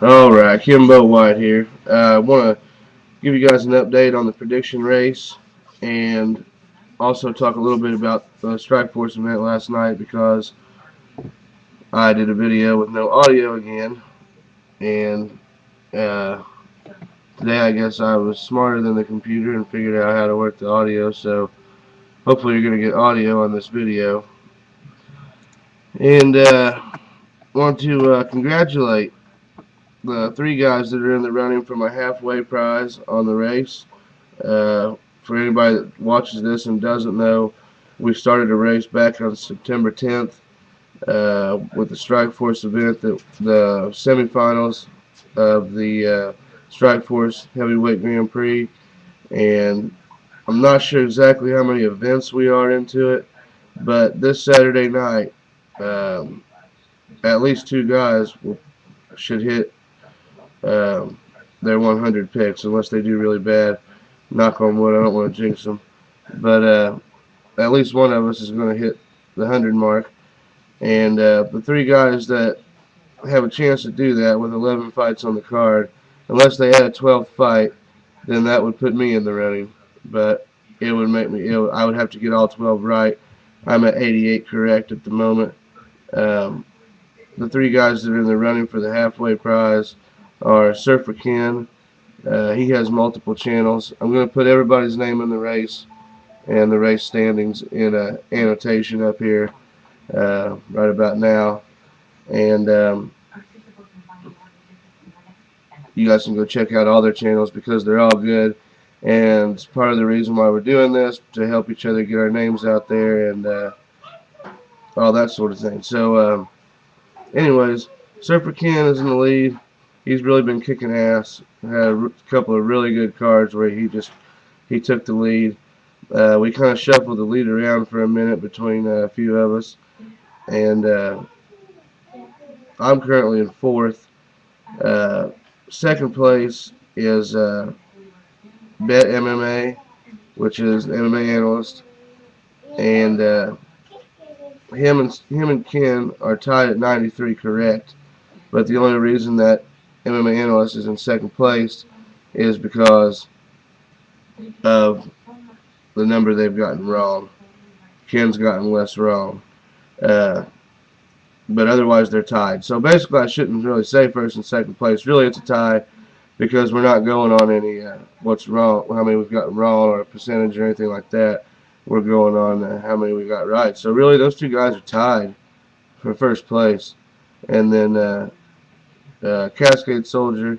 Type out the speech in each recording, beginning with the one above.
Alright, Kimbo White here. I want to give you guys an update on the prediction race and also talk a little bit about the Strikeforce event last night because I did a video with no audio again. And uh, today I guess I was smarter than the computer and figured out how to work the audio. So hopefully you're going to get audio on this video. And want to congratulate the three guys that are in the running for my halfway prize on the race. For anybody that watches this and doesn't know, we started a race back on September 10th with the Strikeforce event, the semifinals of the Strikeforce Heavyweight Grand Prix. And I'm not sure exactly how many events we are into it, but this Saturday night, um, at least two guys should hit um, their 100 picks, unless they do really bad. Knock on wood, I don't want to jinx them. But at least one of us is going to hit the 100 mark. And the three guys that have a chance to do that with 11 fights on the card, unless they had a 12th fight, then that would put me in the running. But it would make me ill. I would have to get all 12 right. I'm at 88 correct at the moment. Um, the three guys that are in the running for the halfway prize are Surfer Ken. He has multiple channels. I'm going to put everybody's name in the race and the race standings in an annotation up here right about now. And you guys can go check out all their channels because they're all good. And it's part of the reason why we're doing this, to help each other get our names out there and all that sort of thing. So, anyways, Surfer Ken is in the lead. He's really been kicking ass. Had a couple of really good cards where he took the lead. We kind of shuffled the lead around for a minute between a few of us, and I'm currently in fourth. Second place is Bet MMA, which is the MMA analyst, and him and Ken are tied at 93 correct. But the only reason that MMA analyst is in second place is because of the number they've gotten wrong. Ken's gotten less wrong. Uh, but otherwise they're tied. So basically I shouldn't really say first and second place. Really it's a tie because we're not going on any what's wrong, how many we've gotten wrong or a percentage or anything like that. We're going on how many we got right. So really those two guys are tied for first place. And then Cascade Soldier,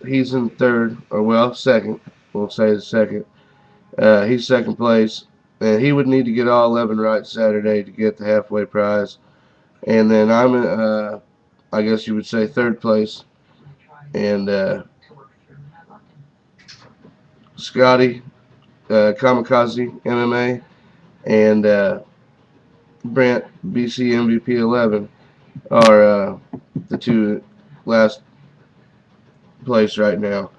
he's in third, or well, second. We'll say the second. He's second place, and he would need to get all 11 right Saturday to get the halfway prize. And then I'm in, I guess you would say, third place. And Scotty, Kamikaze MMA, and Brent, BC MVP 11, are the two last place right now.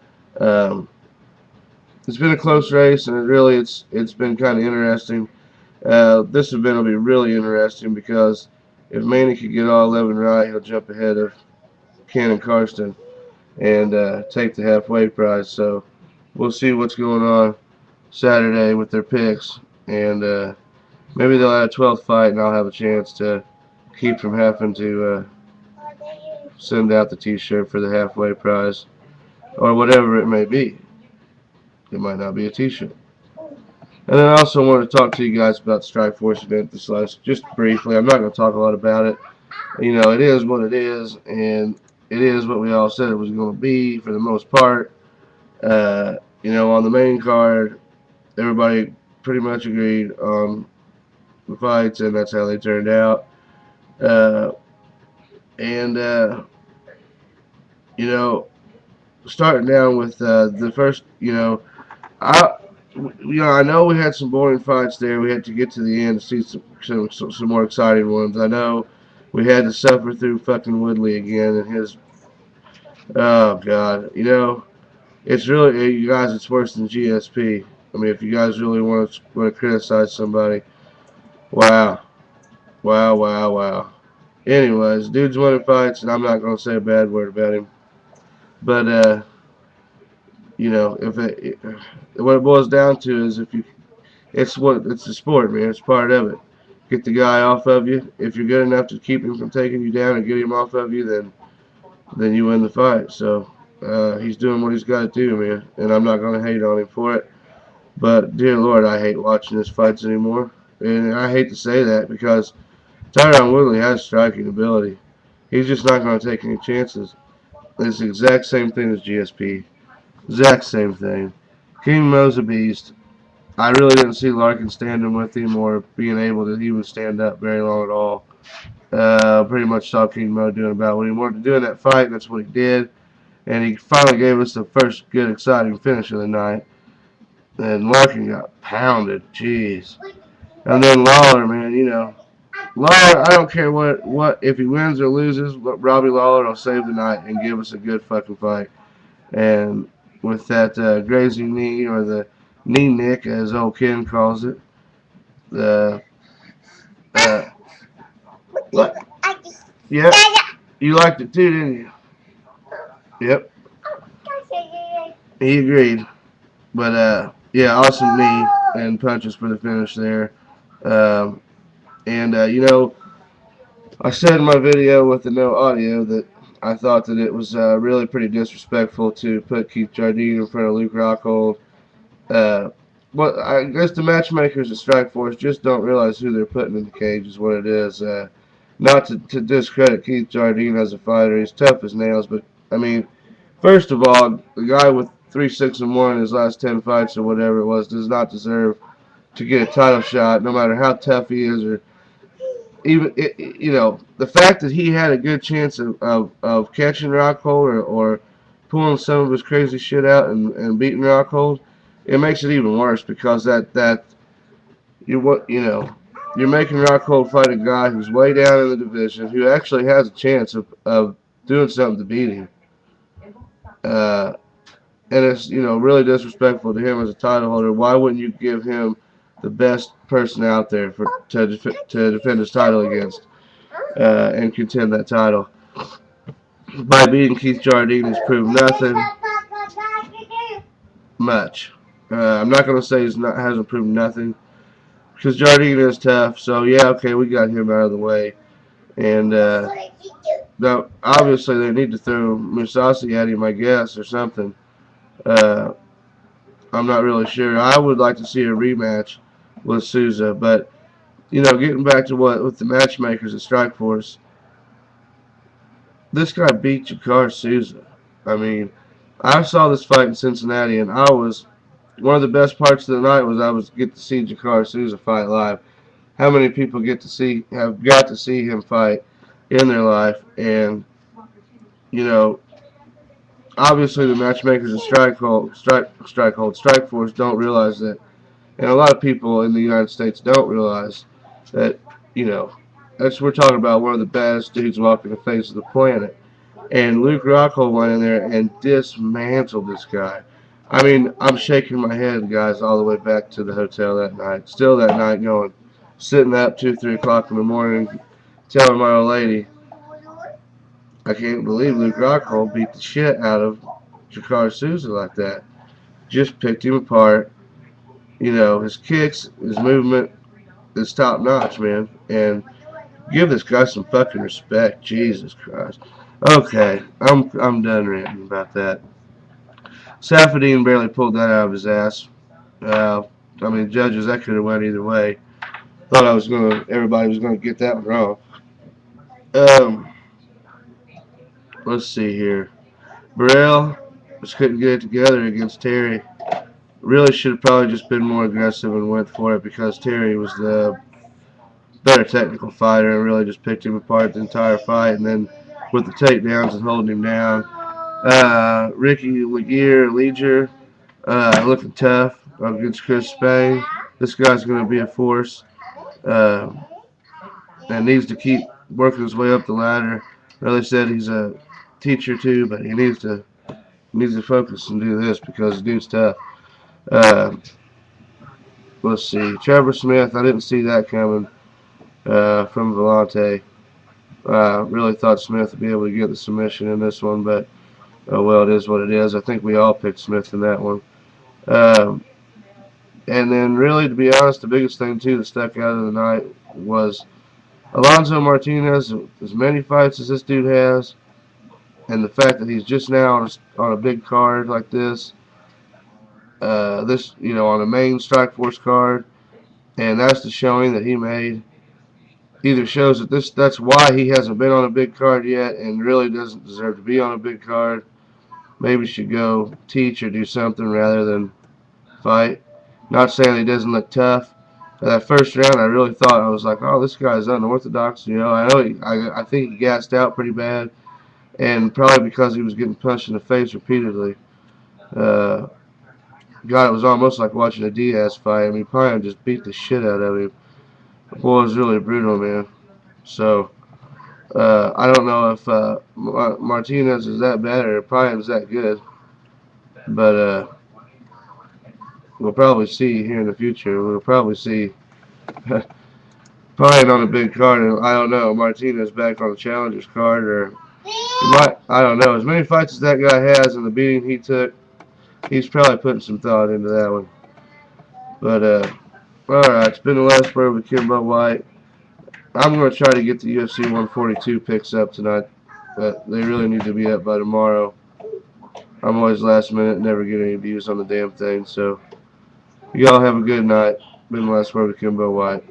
It's been a close race, and it's been kind of interesting. This event will be really interesting because if Manny could get all 11 right, he'll jump ahead of Ken and Karsten and take the halfway prize. So we'll see what's going on Saturday with their picks, and maybe they'll add a 12th fight, and I'll have a chance to keep from having to send out the T-shirt for the halfway prize, or whatever it may be. It might not be a T-shirt. And then I also wanted to talk to you guys about the Strikeforce event this last, just briefly. I'm not going to talk a lot about it. You know, it is what it is, and it is what we all said it was going to be for the most part. You know, on the main card, everybody pretty much agreed on the fights, and that's how they turned out. Uh, and you know, starting down with the first, I I know we had some boring fights there. We had to get to the end to see some more exciting ones. I know we had to suffer through fucking Woodley again and his. Oh God, it's really, you guys. It's worse than GSP. I mean, if you guys really want to criticize somebody, wow, wow, wow, wow. Anyways, dude's winning fights, and I'm not gonna say a bad word about him. But if what it boils down to is if you, it's the sport, man. It's part of it. Get the guy off of you. If you're good enough to keep him from taking you down and get him off of you, then you win the fight. So he's doing what he's got to do, man. And I'm not gonna hate on him for it. But dear Lord, I hate watching his fights anymore. And I hate to say that because Tyron Woodley has striking ability. He's just not going to take any chances. It's the exact same thing as GSP. Exact same thing. King Mo's a beast. I really didn't see Larkin standing with him or being able to even stand up very long at all. Pretty much saw King Mo doing about what he wanted to do in that fight, and that's what he did. And he finally gave us the first good, exciting finish of the night. And Larkin got pounded. Jeez. And then Lawler, man, Lawler, I don't care what if he wins or loses, Robbie Lawler will save the night and give us a good fucking fight. And with that grazing knee, or the knee nick as old Ken calls it, the uh, what? Yeah, you liked it too, didn't you? Yep, he agreed. But yeah, awesome knee and punches for the finish there. Um, and I said in my video with the no audio that I thought that it was really pretty disrespectful to put Keith Jardine in front of Luke Rockhold. Uh, but I guess the matchmakers at Strikeforce just don't realize who they're putting in the cage is what it is. Not to discredit Keith Jardine as a fighter, he's tough as nails. But I mean, first of all, the guy with 3-6-1 in his last 10 fights or whatever it was does not deserve to get a title shot, no matter how tough he is or even the fact that he had a good chance of catching Rockhold or pulling some of his crazy shit out and beating Rockhold, it makes it even worse because that you're making Rockhold fight a guy who's way down in the division who actually has a chance of doing something to beat him. Uh, and it's really disrespectful to him as a title holder. Why wouldn't you give him the best person out there to defend his title against? And contend that title. By beating Keith Jardine, he's proved nothing much. I'm not going to say hasn't proven nothing because Jardine is tough. So yeah, okay, we got him out of the way, and now obviously they need to throw Musasi at him, I guess, or something. Uh, I'm not really sure. I would like to see a rematch with Souza, but getting back to what with the matchmakers at Strikeforce, this guy beat Jakar Souza. I mean, I saw this fight in Cincinnati, and I was one of the best parts of the night was I was get to see Jakar Souza fight live. How many people have got to see him fight in their life? And you know, obviously the matchmakers of Strikeforce don't realize that, and a lot of people in the United States don't realize that. You know, we're talking about one of the baddest dudes walking the face of the planet. And Luke Rockhold went in there and dismantled this guy. I mean, I'm shaking my head, guys, all the way back to the hotel that night. Still that night going, sitting up 2, 3 o'clock in the morning, telling my old lady, I can't believe Luke Rockhold beat the shit out of Jakar Souza like that. Just picked him apart. His kicks, his movement is top notch, man. And give this guy some fucking respect. Jesus Christ. Okay, I'm done ranting about that. Safadine barely pulled that out of his ass. I mean, judges, that could have went either way. Thought everybody was gonna get that one wrong. Um, let's see here. Burrell just couldn't get it together against Terry. Really should have probably just been more aggressive and went for it because Terry was the better technical fighter and really just picked him apart the entire fight. And then with the takedowns and holding him down, Ricky Legier looking tough against Chris Spain. This guy's going to be a force uh, and needs to keep working his way up the ladder. Really said he's a teacher too, but he needs to focus and do this because the dude's tough. Uh, let's see. Trevor Smith, I didn't see that coming from Vellante. Really thought Smith would be able to get the submission in this one, but oh well, it is what it is. I think we all picked Smith in that one. Um, and then, really, to be honest, the biggest thing too that stuck out of the night was Alonzo Martinez. As many fights as this dude has, and the fact that he's just now on a big card like this, on a main Strikeforce card, and that's the showing that he made. Either shows that that's why he hasn't been on a big card yet, and really doesn't deserve to be on a big card. Maybe should go teach or do something rather than fight. Not saying he doesn't look tough. That first round, I really thought I was like, oh, this guy's unorthodox. I know I think he gassed out pretty bad, and probably because he was getting punched in the face repeatedly. Uh, God, it was almost like watching a Diaz fight. I mean, Pine just beat the shit out of him. The boy was really brutal, man. So I don't know if Martinez is that bad or Pine's that good, but we'll probably see here in the future. We'll probably see Pine on a big card, and I don't know, Martinez back on the challengers card, or he might. I don't know. As many fights as that guy has and the beating he took, he's probably putting some thought into that one. But all right, it's been the last word with Kimbo White. I'm going to try to get the UFC 142 picks up tonight, but they really need to be up by tomorrow. I'm always last minute, never get any views on the damn thing. So, you all have a good night. Been the last word with Kimbo White.